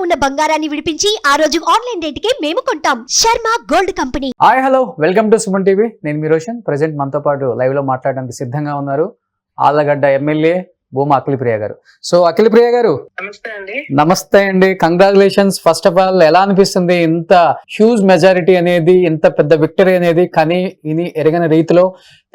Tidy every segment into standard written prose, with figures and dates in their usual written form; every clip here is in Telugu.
ఉన్న బంగారాన్ని విడిపించి ఆ రోజు ఆన్లైన్ రేటుకే మేము కొంటాం. Sharma gold company. Hi hello, welcome to Suman TV. నేను మీ రోషన్. ప్రజెంట్ మనతో పాటు లైవ్ లో మాట్లాడడానికి సిద్ధంగా ఉన్నారు ఆళ్లగడ్డ ఎమ్మెల్యే భూమా అఖిలప్రియ గారు. సో అఖిలప్రియ గారు, నమస్తే అండి. నమస్తే అండి. కంగ్రాచులేషన్స్. ఫస్ట్ ఆఫ్ ఆల్, ఎలా అనిపిస్తుంది ఇంత హ్యూజ్ మెజారిటీ అనేది, ఇంత పెద్ద విక్టరీ అనేది కానీ ఇని ఎరగని రీతిలో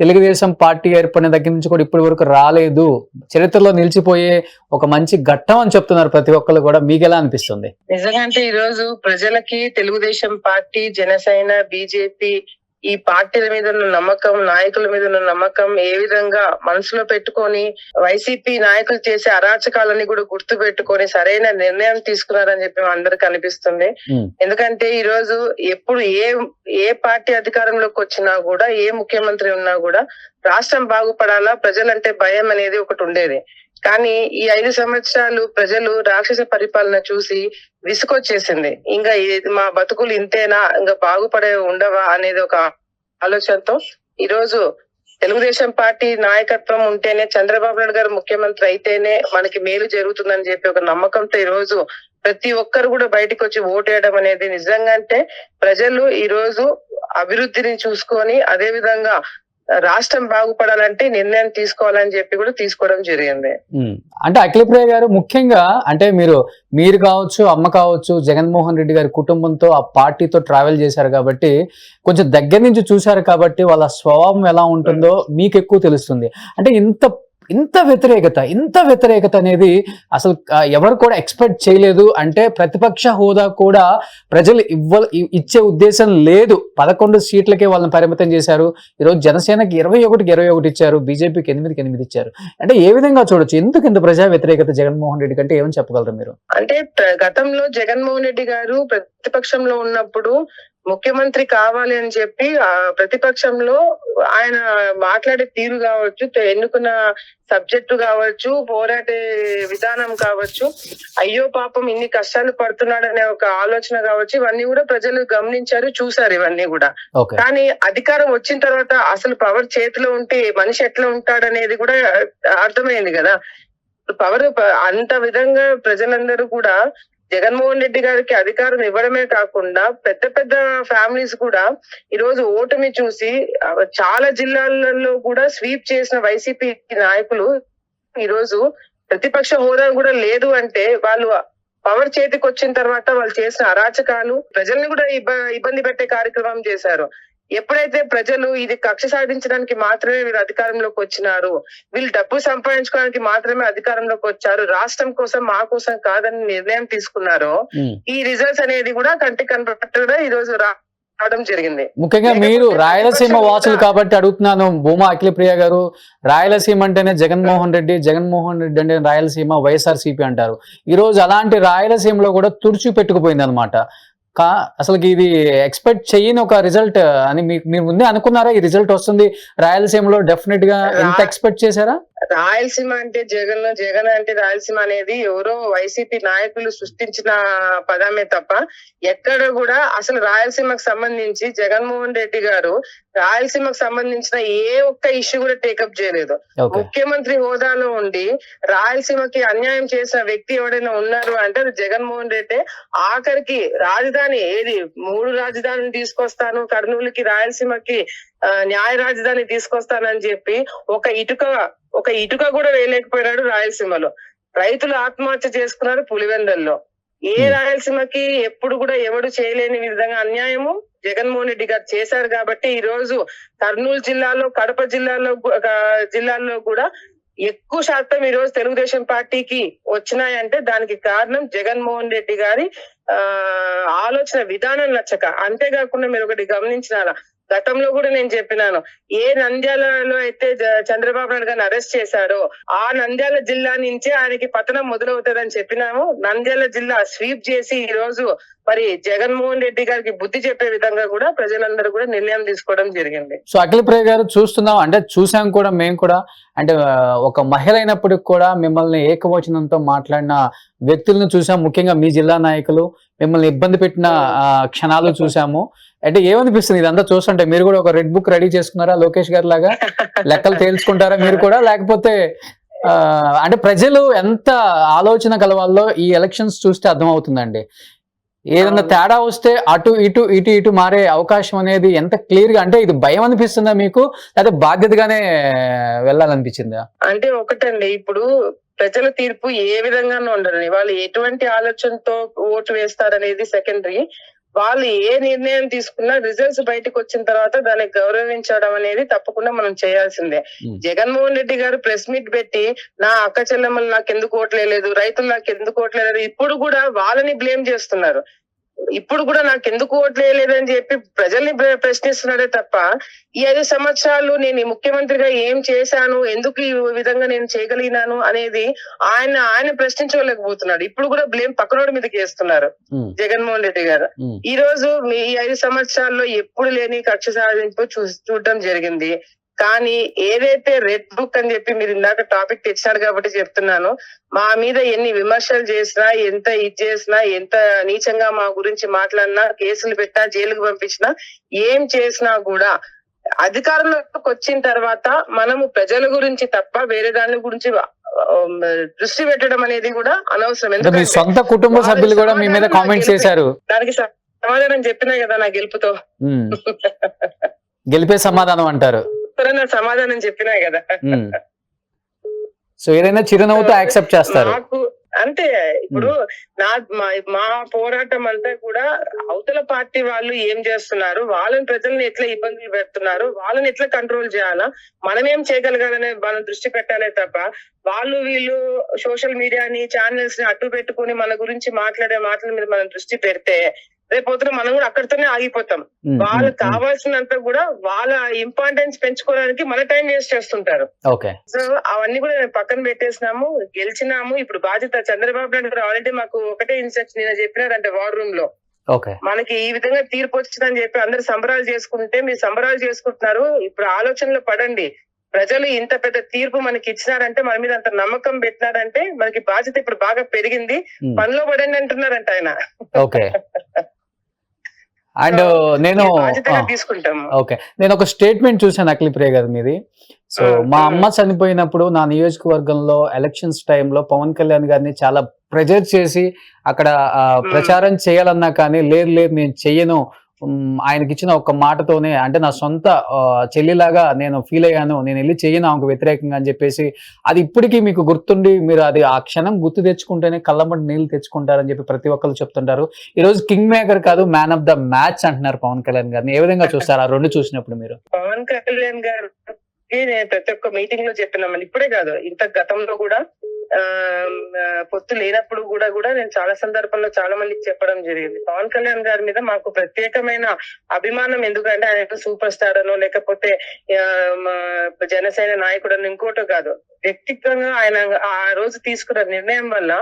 తెలుగుదేశం పార్టీ ఏర్పడిన దగ్గర నుంచి కూడా ఇప్పటి వరకు రాలేదు, చరిత్రలో నిలిచిపోయే ఒక మంచి ఘట్టం అని చెప్తున్నారు ప్రతి ఒక్కరు కూడా. మీకు ఎలా అనిపిస్తుంది? నిజంగా అంటే ఈ రోజు ప్రజలకి తెలుగుదేశం పార్టీ, జనసేన, బీజేపీ ఈ పార్టీల మీద ఉన్న నమ్మకం, నాయకుల మీద ఉన్న నమ్మకం ఏ విధంగా మనసులో పెట్టుకొని వైసీపీ నాయకులు చేసే అరాచకాలని కూడా గుర్తు పెట్టుకొని సరైన నిర్ణయం తీసుకున్నారని చెప్పి అందరికి అనిపిస్తుంది. ఎందుకంటే ఈ రోజు ఎప్పుడు ఏ పార్టీ అధికారంలోకి వచ్చినా కూడా, ఏ ముఖ్యమంత్రి ఉన్నా కూడా రాష్ట్రం బాగుపడాలా, ప్రజలంటే భయం అనేది ఒకటి ఉండేది. కానీ ఈ 5 సంవత్సరాలు ప్రజలు రాక్షస పరిపాలన చూసి విసుకొచ్చేసింది. ఇంకా మా బతుకులు ఇంతేనా, ఇంకా బాగుపడే ఉండవా అనేది ఒక ఆలోచనతో ఈ రోజు తెలుగుదేశం పార్టీ నాయకత్వం ఉంటేనే, చంద్రబాబు నాయుడు గారు ముఖ్యమంత్రి అయితేనే మనకి మేలు జరుగుతుందని చెప్పి ఒక నమ్మకంతో ఈ రోజు ప్రతి ఒక్కరు కూడా బయటకు వచ్చి ఓటేయడం అనేది నిజంగా అంటే ప్రజలు ఈ రోజు అభివృద్ధిని చూసుకొని అదే విధంగా రాష్ట్రం బాగుపడాలంటే నిర్ణయం తీసుకోవాలని చెప్పి కూడా తీసుకోవడం జరిగింది. అంటే అఖిలప్రియ గారు, ముఖ్యంగా అంటే మీరు కావచ్చు, అమ్మ కావచ్చు, జగన్మోహన్ రెడ్డి గారి కుటుంబంతో ఆ పార్టీతో ట్రావెల్ చేశారు కాబట్టి, కొంచెం దగ్గర నుంచి చూశారు కాబట్టి వాళ్ళ స్వభావం ఎలా ఉంటుందో మీకు ఎక్కువ తెలుస్తుంది. అంటే ఇంత వ్యతిరేకత అనేది అసలు ఎవరు కూడా ఎక్స్పెక్ట్ చేయలేదు. అంటే ప్రతిపక్ష హోదా కూడా ప్రజలు ఇచ్చే ఉద్దేశం లేదు. 11 సీట్లకే వాళ్ళని పరిమితం చేశారు. ఈరోజు జనసేనకి 21 ఇచ్చారు, బీజేపీకి 8 ఇచ్చారు. అంటే ఏ విధంగా చూడొచ్చు? ఎందుకు ఇంత ప్రజా వ్యతిరేకత జగన్మోహన్ రెడ్డి కంటే ఏమని చెప్పగలరు మీరు? అంటే గతంలో జగన్మోహన్ రెడ్డి గారు ప్రతిపక్షంలో ఉన్నప్పుడు ముఖ్యమంత్రి కావాలి అని చెప్పి ప్రతిపక్షంలో ఆయన మాట్లాడే తీరు కావచ్చు, ఎన్నుకున్న సబ్జెక్టు కావచ్చు, పోరాటే విధానం కావచ్చు, అయ్యో పాపం ఇన్ని కష్టాలు పడుతున్నాడనే ఒక ఆలోచన కావచ్చు, ఇవన్నీ కూడా ప్రజలు గమనించారు, చూసారు ఇవన్నీ కూడా. కానీ అధికారం వచ్చిన తర్వాత అసలు పవర్ చేతిలో ఉంటే మనిషి ఎట్లా ఉంటాడనేది కూడా అర్థమైంది కదా. పవర్ అంత విధంగా ప్రజలందరూ కూడా జగన్మోహన్ రెడ్డి గారికి అధికారం ఇవ్వడమే కాకుండా పెద్ద పెద్ద ఫ్యామిలీస్ కూడా ఈ రోజు ఓటమి చూసి చాలా జిల్లాలలో కూడా స్వీప్ చేసిన వైసీపీ నాయకులు ఈ రోజు ప్రతిపక్ష హోదా కూడా లేదు అంటే, వాళ్ళు పవర్ చేతికి వచ్చిన తర్వాత వాళ్ళు చేసిన అరాచకాలు ప్రజల్ని కూడా ఇబ్బంది పెట్టే కార్యక్రమం చేశారు. ఎప్పుడైతే ప్రజలు ఇది కక్ష సాధించడానికి మాత్రమే వీళ్ళు అధికారంలోకి వచ్చినారు, వీళ్ళు డబ్బు సంపాదించుకోవడానికి మాత్రమే అధికారంలోకి వచ్చారు, రాష్ట్రం కోసం మా కోసం కాదని నిర్ణయం తీసుకున్నారో, ఈ రిజల్ట్స్ అనేది కూడా కంటికి కనపడగా ఈ రోజు రావడం జరిగింది. ముఖ్యంగా మీరు రాయలసీమ వాసులు కాబట్టి అడుగుతున్నాను భూమా అఖిలప్రియ గారు. రాయలసీమ అంటేనే జగన్మోహన్ రెడ్డి అంటే రాయలసీమ, వైఎస్ఆర్సీపీ అంటారు. ఈ రోజు అలాంటి రాయలసీమలో కూడా తుడిచి పెట్టుకుపోయింది అనమాట. అసలుకి ఇది ఎక్స్పెక్ట్ చేయని ఒక రిజల్ట్ అని మీరు ముందే అనుకున్నారా? ఈ రిజల్ట్ వస్తుంది రాయలసీమలో డెఫినెట్ గా, ఎంత ఎక్స్పెక్ట్ చేశారా? రాయలసీమ అంటే జగన్ అంటే రాయలసీమ అనేది ఎవరో వైసీపీ నాయకులు సృష్టించిన పదమే తప్ప ఎక్కడ కూడా అసలు రాయలసీమకు సంబంధించి జగన్మోహన్ రెడ్డి గారు రాయలసీమకు సంబంధించిన ఏ ఒక్క ఇష్యూ కూడా టేకప్ చేయలేదు. ముఖ్యమంత్రి హోదాలో ఉండి రాయలసీమకి అన్యాయం చేసిన వ్యక్తి ఎవరైనా ఉన్నారు అంటే అది జగన్మోహన్ రెడ్డి. ఆఖరికి రాజధాని ఏది 3 రాజధానులు తీసుకొస్తాను, కర్నూలుకి, రాయలసీమకి న్యాయ రాజధాని తీసుకొస్తానని చెప్పి ఒక ఇటుక కూడా వేయలేకపోయినాడు రాయలసీమలో. రైతులు ఆత్మహత్య చేసుకున్నారు పులివెందల్లో. ఏ రాయలసీమకి ఎప్పుడు కూడా ఎవడు చేయలేని విధంగా అన్యాయము జగన్మోహన్ రెడ్డి గారు చేశారు కాబట్టి ఈ రోజు కర్నూలు జిల్లాలో, కడప జిల్లాల్లో కూడా ఎక్కువ శాతం ఈ రోజు తెలుగుదేశం పార్టీకి వచ్చినాయంటే దానికి కారణం జగన్మోహన్ రెడ్డి గారి ఆలోచన విధానం నచ్చక. అంతేకాకుండా మీరు ఒకటి గమనించినారా, గతంలో కూడా నేను చెప్పినాను, ఏ నంద్యాలలో అయితే చంద్రబాబు నాయుడు గారిని అరెస్ట్ చేశారో ఆ నంద్యాల జిల్లా నుంచే ఆయనకి పతనం మొదలవుతుందని చెప్పినాము. నంద్యాల జిల్లా స్వీప్ చేసి ఈ రోజు మరి జగన్మోహన్ రెడ్డి గారికి బుద్ధి చెప్పే విధంగా కూడా ప్రజలందరూ కూడా నిర్ణయం తీసుకోవడం జరిగింది. సో అఖిలప్రియ గారు, చూస్తున్నాం అంటే చూసాం కూడా మేము కూడా, అంటే ఒక మహిళ అయినప్పటికి కూడా మిమ్మల్ని ఏకవచనంతో మాట్లాడిన వ్యక్తులను చూసాం. ముఖ్యంగా మీ జిల్లా నాయకులు మిమ్మల్ని ఇబ్బంది పెట్టిన క్షణాలు చూసాము. అంటే ఏమనిపిస్తుంది ఇదంతా చూస్తుంటే? మీరు కూడా ఒక రెడ్ బుక్ రెడీ చేసుకున్నారా లోకేష్ గారి లాగా? లెక్కలు తేల్చుకుంటారా మీరు కూడా, లేకపోతే అంటే ప్రజలు ఎంత ఆలోచన కలవాలో ఈ ఎలక్షన్స్ చూస్తే అర్థమవుతుందండి. ఏదన్నా తేడా వస్తే అటు ఇటు ఇటు ఇటు మారే అవకాశం అనేది ఎంత క్లియర్ గా, అంటే ఇది భయం అనిపిస్తుందా మీకు, లేదా బాధ్యతగానే వెళ్ళాలనిపించిందా? అంటే ఒకటండి, ఇప్పుడు ప్రజల తీర్పు ఏ విధంగానూ ఉండదు. వాళ్ళు ఎటువంటి ఆలోచనతో ఓటు వేస్తారనేది సెకండరీ. వాళ్ళు ఏ నిర్ణయం తీసుకున్నా రిజల్ట్స్ బయటకు వచ్చిన తర్వాత దాన్ని గౌరవించడం అనేది తప్పకుండా మనం చేయాల్సిందే. జగన్మోహన్ రెడ్డి గారు ప్రెస్ మీట్ పెట్టి నా అక్క చెల్లెమ్మలు నాకు ఎందుకు ఓట్లేదు, రైతులు నాకు ఎందుకు ఓట్లేదు, ఇప్పుడు కూడా వాళ్ళని బ్లేమ్ చేస్తున్నారు. ఇప్పుడు కూడా నాకు ఎందుకు ఓట్లేదని చెప్పి ప్రజల్ని ప్రశ్నిస్తున్నాడే తప్ప, ఈ 5 సంవత్సరాలు నేను ముఖ్యమంత్రిగా ఏం చేశాను, ఎందుకు ఈ విధంగా నేను చేయగలిగినాను అనేది ఆయన ప్రశ్నించుకోలేకపోతున్నాడు. ఇప్పుడు కూడా బ్లేమ్ పక్కనోడి మీదకి వేస్తున్నారు జగన్మోహన్ రెడ్డి గారు. ఈ రోజు ఈ 5 సంవత్సరాల్లో ఎప్పుడు లేని కక్ష సాధింపు చూడడం జరిగింది. కానీ ఏదైతే రెడ్ బుక్ అని చెప్పి మీరు ఇందాక టాపిక్ తెచ్చారు కాబట్టి చెప్తున్నాను, మా మీద ఎన్ని విమర్శలు చేసినా, ఎంత ఇది చేసినా, ఎంత నీచంగా మా గురించి మాట్లాడినా, కేసులు పెట్టినా, జైలుకు పంపించినా, ఏం చేసినా కూడా అధికారంలోకి వచ్చిన తర్వాత మనము ప్రజల గురించి తప్ప వేరే దాని గురించి దృష్టి పెట్టడం అనేది కూడా అనవసరం. ఎందుకంటే సొంత కుటుంబ సభ్యులు కూడా మీ మీద కామెంట్ చేశారు. దానికి సమాధానం చెప్పినా కదా నా గెలుపుతో. గెలిపే సమాధానం అంటారు. సమాధానం చెప్పినా కదా. సో ఏదైనా చిరునవ్వుతో యాక్సెప్ట్ చేస్తారు. నాకు అంటే ఇప్పుడు మా పోరాటం అంతా కూడా అవతల పార్టీ వాళ్ళు ఏం చేస్తున్నారు, వాళ్ళని ప్రజల్ని ఎట్లా ఇబ్బందులు పెడుతున్నారు, వాళ్ళని ఎట్లా కంట్రోల్ చేయాలా, మనం ఏం చేయగలగాలనే మనం దృష్టి పెట్టాలే తప్ప వాళ్ళు వీళ్ళు సోషల్ మీడియాని ఛానల్స్ ని అడ్డు పెట్టుకుని మన గురించి మాట్లాడే మాటల మీద మనం దృష్టి పెడితే రేపొద్దున మనం కూడా అక్కడితోనే ఆగిపోతాం. వాళ్ళకి కావాల్సినంత కూడా వాళ్ళ ఇంపార్టెన్స్ పెంచుకోవడానికి మన టైం వేస్ట్ చేస్తుంటారు. సో అవన్నీ కూడా మేము పక్కన పెట్టేసినాము, గెలిచినాము. ఇప్పుడు బాధ్యత చంద్రబాబు నాయుడు గారు ఆల్రెడీ మాకు ఒకటే ఇన్స్ట్రక్షన్ నేను చెప్పినారంటే వార్ రూమ్ లో, మనకి ఈ విధంగా తీర్పు వచ్చిందని చెప్పి అందరు సంబరాలు చేసుకుంటే మీరు సంబరాలు చేసుకుంటున్నారు, ఇప్పుడు ఆలోచనలో పడండి. ప్రజలు ఇంత పెద్ద తీర్పు మనకి ఇచ్చినారంటే, మన మీద అంత నమ్మకం పెట్టినారంటే మనకి బాధ్యత ఇప్పుడు బాగా పెరిగింది, పనిలో పడండి అంటున్నారంట ఆయన. అండ్ నేను ఒక స్టేట్మెంట్ చూసాను అఖిలప్రియ గారి మీది. సో మా అమ్మ చనిపోయినప్పుడు నా నియోజకవర్గంలో ఎలక్షన్స్ టైంలో పవన్ కళ్యాణ్ గారిని చాలా ప్రెజర్ చేసి అక్కడ ప్రచారం చేయాలన్నా కానీ లేదు నేను చెయ్యను, ఆయనకి ఇచ్చిన ఒక మాటతోనే, అంటే నా సొంత చెల్లిలాగా నేను ఫీల్ అయ్యాను, నేను వెళ్ళి చెయ్యను ఆమెకు వ్యతిరేకంగా అని చెప్పేసి, అది ఇప్పటికీ మీకు గుర్తుండి మీరు అది ఆ క్షణం గుర్తు తెచ్చుకుంటేనే కళ్ళమ్మటి నీళ్ళు తెచ్చుకుంటారని చెప్పి ప్రతి ఒక్కరు చెప్తుంటారు. ఈ రోజు కింగ్ మేకర్ కాదు మ్యాన్ ఆఫ్ ద మ్యాచ్ అంటున్నారు పవన్ కళ్యాణ్ గారిని. ఏ విధంగా చూస్తారు ఆ రెండు చూసినప్పుడు మీరు? పవన్ కళ్యాణ్ గారు నేను ప్రతి ఒక్క మీటింగ్ లో చెప్పినామని, ఇప్పుడే కాదు ఇంత గతంలో కూడా పొత్తు లేనప్పుడు కూడా నేను చాలా సందర్భంలో చాలా మందికి చెప్పడం జరిగింది. పవన్ కళ్యాణ్ గారి మీద మాకు ప్రత్యేకమైన అభిమానం, ఎందుకంటే ఆయన సూపర్ స్టార్ అనో లేకపోతే జనసేన నాయకుడు అని ఇంకోటో కాదు, వ్యక్తిగతంగా ఆయన ఆ రోజు తీసుకున్న నిర్ణయం వల్ల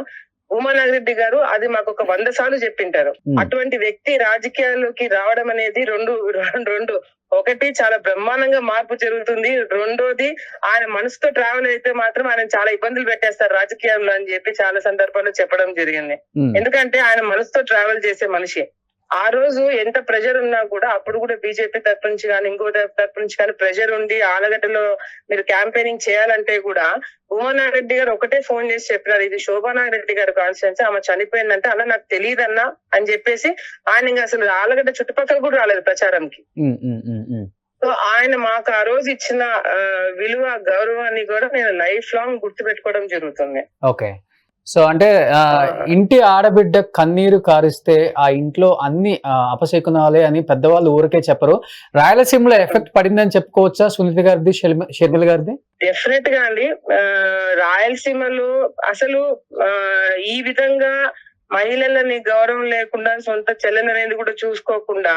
భూమా నాగిరెడ్డి గారు అది మాకు ఒక 100 సార్లు చెప్పింటారు. అటువంటి వ్యక్తి రాజకీయాల్లోకి రావడం అనేది రెండు ఒకటి చాలా బ్రహ్మాండంగా మార్పు జరుగుతుంది, రెండోది ఆయన మనసుతో ట్రావెల్ అయితే మాత్రం ఆయన చాలా ఇబ్బందులు పెట్టేస్తారు రాజకీయాల్లో అని చెప్పి చాలా సందర్భాల్లో చెప్పడం జరిగింది. ఎందుకంటే ఆయన మనసుతో ట్రావెల్ చేసే మనిషి. ఆ రోజు ఎంత ప్రెషర్ ఉన్నా కూడా అప్పుడు కూడా బీజేపీ తరపు నుంచి కానీ ఇంకో తరపు నుంచి కానీ ప్రెషర్ ఉండి ఆలగడ్డలో మీరు క్యాంపెయినింగ్ చేయాలంటే కూడా భూమనారెడ్డి గారు ఒకటే ఫోన్ చేసి చెప్పినారు, ఇది శోభానారెడ్డి గారు కాన్స్టిట్యున్సీ, ఆమె చనిపోయిందంటే అలా నాకు తెలియదన్నా అని చెప్పేసి ఆయన ఇంకా అసలు ఆలగడ్డ చుట్టుపక్కల కూడా రాలేదు ప్రచారంకి. సో ఆయన మాకు ఆ రోజు ఇచ్చిన విలువ గౌరవాన్ని కూడా నేను లైఫ్ లాంగ్ గుర్తు పెట్టుకోవడం జరుగుతుంది. ఓకే. సో అంటే ఇంటి ఆడబిడ్డ కన్నీరు కారిస్తే ఆ ఇంట్లో అన్ని అపశకునాలే అని పెద్దవాళ్ళు ఊరికే చెప్పరు. రాయలసీమలో ఎఫెక్ట్ పడిందని చెప్పుకోవచ్చా సునీత గారిది, షర్మిల గారిది? డెఫినెట్ గా అండి. రాయలసీమలో అసలు ఈ విధంగా మహిళలని గౌరవం లేకుండా, సొంత చెల్లెలు అనేది కూడా చూసుకోకుండా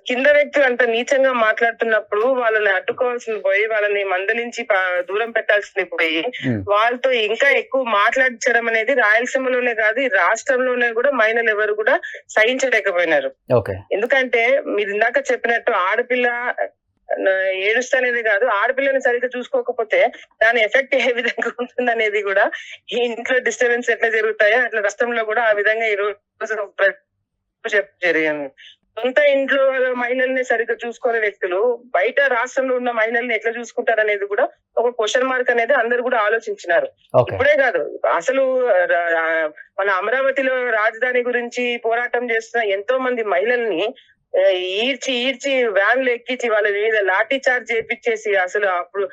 కింద వ్యక్తులు అంత నీచంగా మాట్లాడుతున్నప్పుడు వాళ్ళని అడ్డుకోవాల్సింది పోయి, వాళ్ళని మందలించి దూరం పెట్టాల్సింది పోయి, వాళ్ళతో ఇంకా ఎక్కువ మాట్లాడించడం అనేది రాయలసీమలోనే కాదు ఈ రాష్ట్రంలోనే కూడా మహిళలు ఎవరు కూడా సహించలేకపోయినారు. ఎందుకంటే మీరు ఇందాక చెప్పినట్టు ఆడపిల్ల ఏడుస్తనేది కాదు, ఆడపిల్లని సరిగ్గా చూసుకోకపోతే దాని ఎఫెక్ట్ ఏ విధంగా ఉంటుంది అనేది కూడా, ఈ ఇంట్లో డిస్టర్బెన్స్ ఎట్లా జరుగుతాయో అట్లా రాష్ట్రంలో కూడా ఆ విధంగా ఈ రోజు జరిగింది. సొంత ఇంట్లో మహిళల్ని సరిగ్గా చూసుకునే వ్యక్తులు బయట రాష్ట్రంలో ఉన్న మహిళల్ని ఎట్లా చూసుకుంటారు అనేది కూడా ఒక క్వశ్చన్ మార్క్ అనేది అందరు కూడా ఆలోచించినారు. ఓకే. ఇప్పుడే కాదు, అసలు మన అమరావతిలో రాజధాని గురించి పోరాటం చేస్తున్న ఎంతో మంది మహిళల్ని ఈడ్చి వ్యాన్లు ఎక్కించి వాళ్ళ మీద లాఠీ చార్జ్ చేపించేసి అసలు అప్పుడు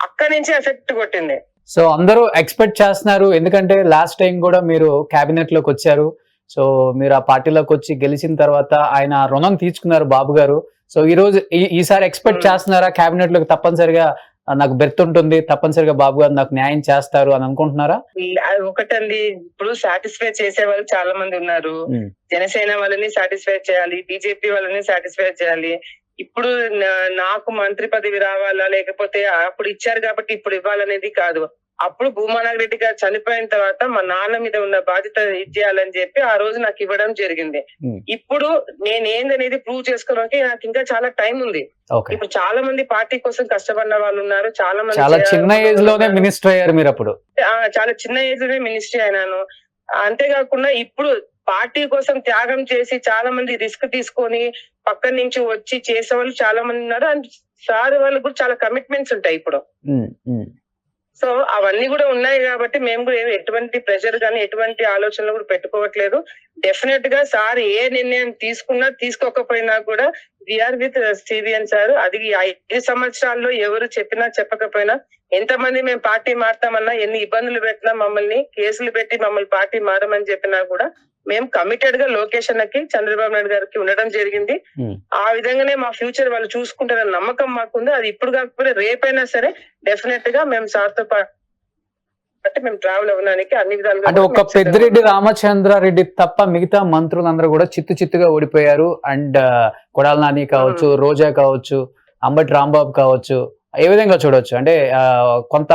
అక్కడి నుంచి ఎఫెక్ట్ కొట్టింది. సో అందరూ ఎక్స్పెక్ట్ చేస్తున్నారు, ఎందుకంటే లాస్ట్ టైం కూడా మీరు కేబినెట్ లోకి వచ్చారు. సో మీరు ఆ పార్టీలోకి వచ్చి గెలిచిన తర్వాత ఆయన రుణం తీర్చుకున్నారు బాబు గారు. సో ఈ రోజు ఈసారి ఎక్స్పెక్ట్ చేస్తున్నారా కేబినెట్ లోకి తప్పనిసరిగా నాకు బెర్త్ ఉంటుంది, తప్పనిసరిగా బాబు గారు నాకు న్యాయం చేస్తారు అని అనుకుంటున్నారా? ఒకటండి, ఇప్పుడు సాటిస్ఫై చేసే వాళ్ళు చాలా మంది ఉన్నారు. జనసేన వాళ్ళని సాటిస్ఫై చేయాలి, బీజేపీ వాళ్ళని సాటిస్ఫై చేయాలి. ఇప్పుడు నాకు మంత్రి పదవి రావాలా లేకపోతే అప్పుడు ఇచ్చారు కాబట్టి ఇప్పుడు ఇవ్వాలనేది కాదు. అప్పుడు భూమానాగ్ రెడ్డి గారు చనిపోయిన తర్వాత మా నాన్న మీద ఉన్న బాధ్యత ఇచ్చేయాలని చెప్పి ఆ రోజు నాకు ఇవ్వడం జరిగింది. ఇప్పుడు నేను ఏందనేది ప్రూవ్ చేసుకోవడానికి నాకు ఇంకా చాలా టైం ఉంది. ఇప్పుడు చాలా మంది పార్టీ కోసం కష్టపడిన వాళ్ళు ఉన్నారు. చాలా మంది చాలా చిన్న ఏజ్ లోనే మినిస్టర్ అయ్యారు మీరు. అప్పుడు చాలా చిన్న ఏజ్ లోనే మినిస్టర్ అయినాను. అంతేకాకుండా ఇప్పుడు పార్టీ కోసం త్యాగం చేసి చాలా మంది రిస్క్ తీసుకొని పక్కన నుంచి వచ్చి చేసే వాళ్ళు చాలా మంది ఉన్నారు. అండ్ సార్ వాళ్ళకి కూడా చాలా కమిట్మెంట్స్ ఉంటాయి ఇప్పుడు. సో అవన్నీ కూడా ఉన్నాయి కాబట్టి మేము కూడా ఎటువంటి ప్రెషర్ కానీ ఎటువంటి ఆలోచనలు కూడా పెట్టుకోవట్లేదు. డెఫినెట్ గా సార్ ఏ నిర్ణయం తీసుకున్నా తీసుకోకపోయినా కూడా వీఆర్ విత్ సిబిఎన్ సార్. అది 5 సంవత్సరాల్లో ఎవరు చెప్పినా చెప్పకపోయినా ఎంతమంది మేము పార్టీ మారుతామన్నా ఎన్ని ఇబ్బందులు పెట్టినా మమ్మల్ని కేసులు పెట్టి మమ్మల్ని పార్టీ మారమని చెప్పినా కూడా మేము కమిటెడ్ గా లోకేష్ అన్నకి చంద్రబాబు నాయుడు గారికి ఉండడం జరిగింది. ఆ విధంగానే మా ఫ్యూచర్ వాళ్ళు చూసుకుంటారన్న నమ్మకం మాకుంది. అది ఇప్పుడు కాకపోతే రేపైనా సరే డెఫినెట్ గా మేము సార్ తో పాటు మేము ట్రావెల్ అవ్వడానికి అన్ని విధాలుగా. అంటే ఒక పెద్దిరెడ్డి రామచంద్రారెడ్డి తప్ప మిగతా మంత్రులందరూ కూడా చిత్తుగా ఓడిపోయారు. అండ్ కొడాల నాని కావచ్చు, రోజా కావచ్చు, అంబటి రాంబాబు కావచ్చు, ఏ విధంగా చూడొచ్చు? అంటే కొంత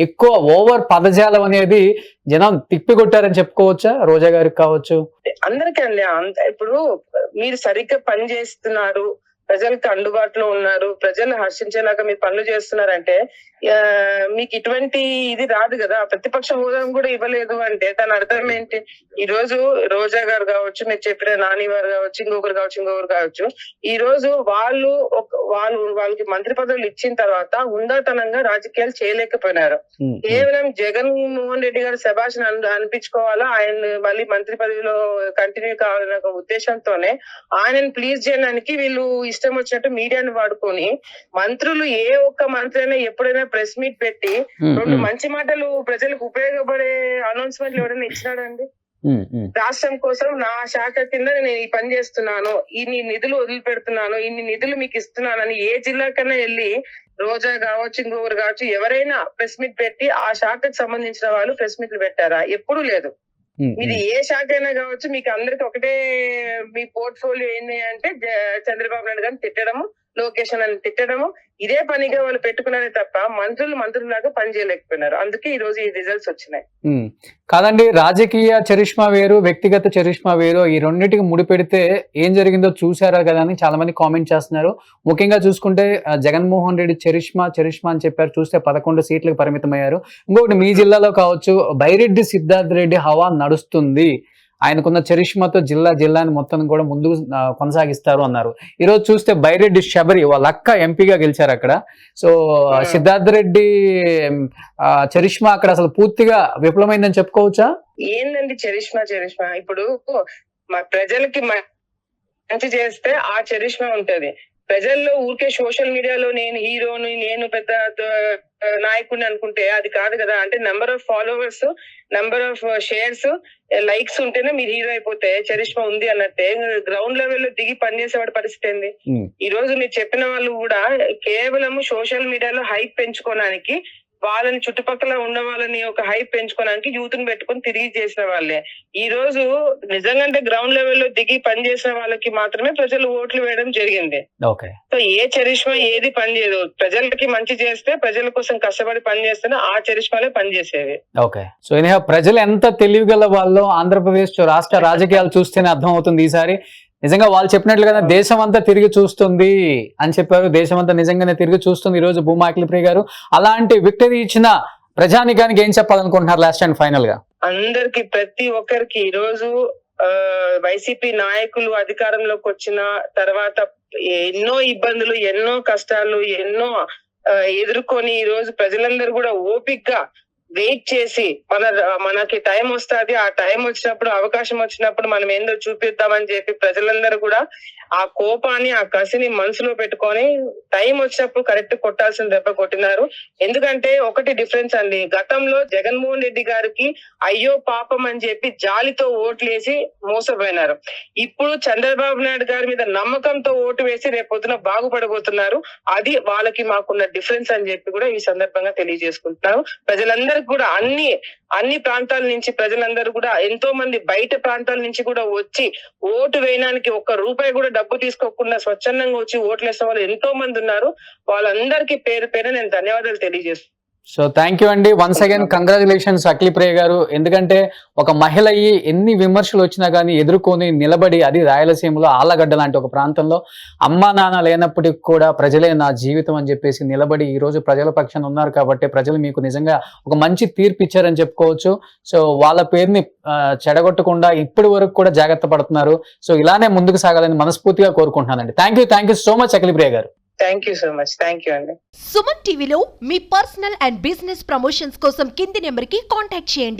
ఎక్కువ ఓవర్ పదజాలం అనేది జనం తిప్పికొట్టారని చెప్పుకోవచ్చా? రోజా గారికి కావచ్చు, అందరికీ అండి. ఇప్పుడు మీరు సరిగ్గా పని చేస్తున్నారు, ప్రజలకు అందుబాటులో ఉన్నారు, ప్రజలు హర్షించేలాగా మీరు పనులు చేస్తున్నారంటే మీకు ఇటువంటి ఇది రాదు కదా. ప్రతిపక్ష హోదా కూడా ఇవ్వలేదు అంటే దాని అర్థం ఏంటి? ఈ రోజు రోజా గారు కావచ్చు, మీరు చెప్పిన నాని వారు కావచ్చు, ఇంకొకరు కావచ్చు, ఈ రోజు వాళ్ళకి మంత్రి పదవులు ఇచ్చిన తర్వాత హుందాతనంగా రాజకీయాలు చేయలేకపోయినారు. కేవలం జగన్ మోహన్ రెడ్డి గారు శభాష్ అనిపించుకోవాలా, ఆయన మళ్ళీ మంత్రి పదవిలో కంటిన్యూ కావాలనే ఒక ఉద్దేశంతోనే ఆయనను ప్లీజ్ చేయడానికి వీళ్ళు ఇష్టం వచ్చినట్టు మీడియాను వాడుకొని మంత్రులు ఏ ఒక్క మంత్రి అయినా ఎప్పుడైనా ప్రెస్ మీట్ పెట్టి 2 మంచి మాటలు ప్రజలకు ఉపయోగపడే అనౌన్స్మెంట్లు ఎవరైనా ఇచ్చినాడండి? రాష్ట్రం కోసం నా శాఖ కింద నేను ఈ పని చేస్తున్నాను, ఇన్ని నిధులు వదిలిపెడుతున్నాను, ఇన్ని నిధులు మీకు ఇస్తున్నానని ఏ జిల్లా కన్నా వెళ్ళి రోజా కావచ్చు, ఇంకొకరు కావచ్చు, ఎవరైనా ప్రెస్ మీట్ పెట్టి ఆ శాఖకు సంబంధించిన వాళ్ళు ప్రెస్ మీట్లు పెట్టారా? ఎప్పుడూ లేదు. ఇది ఏ శాఖ అయినా కావచ్చు, మీకు అందరికి ఒకటే మీ పోర్ట్ఫోలియో ఏంటి అంటే చంద్రబాబు నాయుడు గారిని తిట్టడము, లోకేష్ అని తిట్టడము, ఇదే పనిగా వాళ్ళు పెట్టుకున్నారే తప్ప మంత్రులాగా పని చేయలేకపోయినారు. అందుకే ఈ రోజు ఈ రిజల్ట్స్ వచ్చినాయి. కాదండి, రాజకీయ చరిష్మా వేరు, వ్యక్తిగత చరిష్మా వేరు. ఈ రెండింటికి ముడిపెడితే ఏం జరిగిందో చూసారా కదా అని చాలా మంది కామెంట్ చేస్తున్నారు. ముఖ్యంగా చూసుకుంటే జగన్మోహన్ రెడ్డి చరిష్మా అని చెప్పారు, చూస్తే 11 సీట్లకు పరిమితమయ్యారు. ఇంకొకటి మీ జిల్లాలో కావచ్చు, బైరెడ్డి సిద్ధార్థ్ రెడ్డి హవా నడుస్తుంది, ఆయనకున్న చరిష్మాతో జిల్లాని మొత్తం కూడా ముందుకు కొనసాగిస్తారు అన్నారు. ఈ రోజు చూస్తే బైరెడ్డి శబరి వాళ్ళ అక్క ఎంపీగా గెలిచారు అక్కడ. సో సిద్ధార్థ్ రెడ్డి చరిష్మా అక్కడ అసలు పూర్తిగా విఫలమైందని చెప్పుకోవచ్చా? ఏందండి చరిష్మా? ఇప్పుడు మా ప్రజలకి మంచి చేస్తే ఆ చరిష్మా ఉంటది. ప్రజల్లో ఊరికే సోషల్ మీడియాలో నేను హీరోని, నేను పెద్ద నాయకుడిని అనుకుంటే అది కాదు కదా. అంటే number of followers, number of shares, likes ఉంటేనే మీరు హీరో అయిపోతే చరిష్మా ఉంది అన్నట్టే. గ్రౌండ్ లెవెల్ లో దిగి పనిచేసేవాడి పరిస్థితి ఏంది? ఈ రోజు మీరు చెప్పిన వాళ్ళు కూడా కేవలం సోషల్ మీడియాలో హైప్ పెంచుకోవడానికి, వాళ్ళని చుట్టుపక్కల ఉన్న వాళ్ళని ఒక హైప్ పెంచుకోవడానికి యూత్ ని పెట్టుకుని తిరిగి చేసిన వాళ్ళే. ఈ రోజు నిజంగా గ్రౌండ్ లెవెల్లో దిగి పని చేసిన వాళ్ళకి మాత్రమే ప్రజలు ఓట్లు వేయడం జరిగింది. సో ఏ చరిష్మా ఏది పనిచేయదు. ప్రజలకి మంచి చేస్తే, ప్రజల కోసం కష్టపడి పని చేస్తేనే ఆ చరిష్మాలే పనిచేసేవి. ఓకే. సో ప్రజలు ఎంత తెలివిగల వాళ్ళు ఆంధ్రప్రదేశ్ రాష్ట్ర రాజకీయాలు చూస్తేనే అర్థం అవుతుంది. ఈసారి నిజంగా వాళ్ళు చెప్పినట్లుగా దేశం అంతా తిరిగి చూస్తుంది అని చెప్పారు. దేశం అంతా నిజంగానే తిరిగి చూస్తుంది ఈ రోజు భూమా అఖిలప్రియ గారు. అలాంటి విక్టరీ ఇచ్చిన ప్రజానికానికి ఏం చెప్పాలనుకుంటున్నారు లాస్ట్ అండ్ ఫైనల్ గా? అందరికి, ప్రతి ఒక్కరికి ఈ రోజు వైసీపీ నాయకులు అధికారంలోకి వచ్చిన తర్వాత ఎన్నో ఇబ్బందులు, ఎన్నో కష్టాలు, ఎన్నో ఎదుర్కొని ఈ రోజు ప్రజలందరూ కూడా ఓపికగా వెయిట్ చేసి మనకి టైం వస్తుంది, ఆ టైం వచ్చినప్పుడు అవకాశం వచ్చినప్పుడు మనం ఏందో చూపిద్దామని చెప్పి ప్రజలందరూ కూడా ఆ కోపాన్ని, ఆ కసిని మనసులో పెట్టుకొని టైం వచ్చినప్పుడు కరెక్ట్ కొట్టాల్సిన దెబ్బ కొట్టినారు. ఎందుకంటే ఒకటి డిఫరెన్స్ అండి, గతంలో జగన్మోహన్ రెడ్డి గారికి అయ్యో పాపం అని చెప్పి జాలితో ఓట్లేసి మోసపోయినారు. ఇప్పుడు చంద్రబాబు నాయుడు గారి మీద నమ్మకంతో ఓటు వేసి రేపొద్దున బాగుపడబోతున్నారు. అది వాళ్ళకి మాకున్న డిఫరెన్స్ అని చెప్పి కూడా ఈ సందర్భంగా తెలియజేసుకుంటున్నాను. ప్రజలందరికీ కూడా అన్ని ప్రాంతాల నుంచి ప్రజలందరూ కూడా ఎంతో మంది బయట ప్రాంతాల నుంచి కూడా వచ్చి ఓటు వేయడానికి ఒక్క రూపాయి కూడా డబ్బు తీసుకోకుండా స్వచ్ఛందంగా వచ్చి ఓట్లు వేసిన వాళ్ళు ఎంతో మంది ఉన్నారు. వాళ్ళందరికీ పేరు పేరు నేను ధన్యవాదాలు తెలియజేస్తున్నాను. సో థ్యాంక్ యూ అండి, వన్స్ అగైన్ కంగ్రాచులేషన్స్ అఖిలప్రియ గారు. ఎందుకంటే ఒక మహిళ అయ్యి ఎన్ని విమర్శలు వచ్చినా కానీ ఎదుర్కొని నిలబడి, అది రాయలసీమలో ఆళ్లగడ్డ లాంటి ఒక ప్రాంతంలో అమ్మా నాన్న లేనప్పటికీ కూడా ప్రజలే నా జీవితం అని చెప్పేసి నిలబడి ఈ రోజు ప్రజల పక్షాన ఉన్నారు. కాబట్టి ప్రజలు మీకు నిజంగా ఒక మంచి తీర్పు ఇచ్చారని చెప్పుకోవచ్చు. సో వాళ్ళ పేరుని చెడగొట్టకుండా ఇప్పటి వరకు కూడా జాగ్రత్త పడుతున్నారు. సో ఇలానే ముందుకు సాగాలని మనస్ఫూర్తిగా కోరుకుంటున్నానండి. Thank you so much Akhilapriya గారు. Thank you so much. Thank you అండి. సుమన్ టీవీలో మీ పర్సనల్ అండ్ బిజినెస్ ప్రమోషన్స్ కోసం కింది నెంబర్కి కాంటాక్ట్ చేయండి.